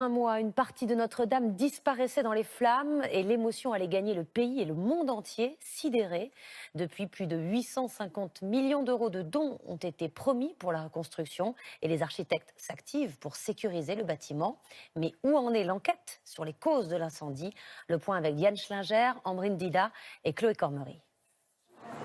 Un mois, une partie de Notre-Dame disparaissait dans les flammes et l'émotion allait gagner le pays et le monde entier, sidéré. Depuis, plus de 850 millions d'euros de dons ont été promis pour la reconstruction et les architectes s'activent pour sécuriser le bâtiment. Mais où en est l'enquête sur les causes de l'incendie? Le point avec Diane Schlinger, Ambrine Dida et Chloé Cormery.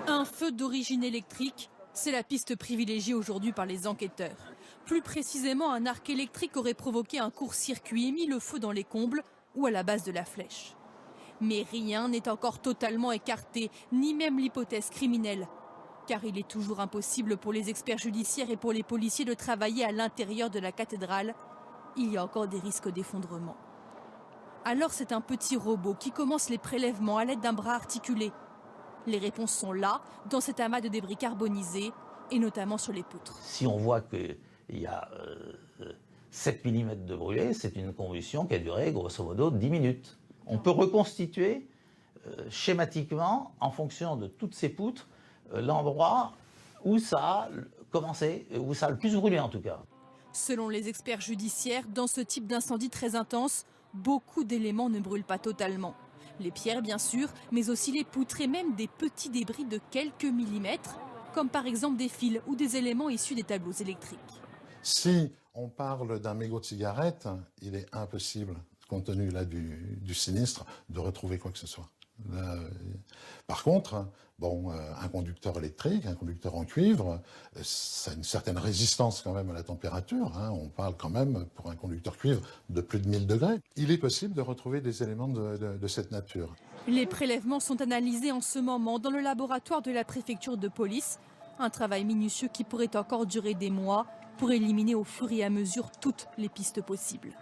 Un feu d'origine électrique, c'est la piste privilégiée aujourd'hui par les enquêteurs. Plus précisément, un arc électrique aurait provoqué un court-circuit et mis le feu dans les combles ou à la base de la flèche. Mais rien n'est encore totalement écarté, ni même l'hypothèse criminelle. Car il est toujours impossible pour les experts judiciaires et pour les policiers de travailler à l'intérieur de la cathédrale. Il y a encore des risques d'effondrement. Alors c'est un petit robot qui commence les prélèvements à l'aide d'un bras articulé. Les réponses sont là, dans cet amas de débris carbonisés, et notamment sur les poutres. Si on voit qu'il y a 7 mm de brûlé, c'est une combustion qui a duré grosso modo 10 minutes. On peut reconstituer schématiquement, en fonction de toutes ces poutres, l'endroit où ça a commencé, où ça a le plus brûlé en tout cas. Selon les experts judiciaires, dans ce type d'incendie très intense, beaucoup d'éléments ne brûlent pas totalement. Les pierres bien sûr, mais aussi les poutres et même des petits débris de quelques millimètres, comme par exemple des fils ou des éléments issus des tableaux électriques. Si on parle d'un mégot de cigarette, il est impossible, compte tenu là du sinistre, de retrouver quoi que ce soit. Là, par contre, bon, un conducteur électrique, un conducteur en cuivre, ça a une certaine résistance quand même à la température. On parle quand même, pour un conducteur cuivre, de plus de 1000 degrés. Il est possible de retrouver des éléments de cette nature. Les prélèvements sont analysés en ce moment dans le laboratoire de la préfecture de police. Un travail minutieux qui pourrait encore durer des mois pour éliminer au fur et à mesure toutes les pistes possibles.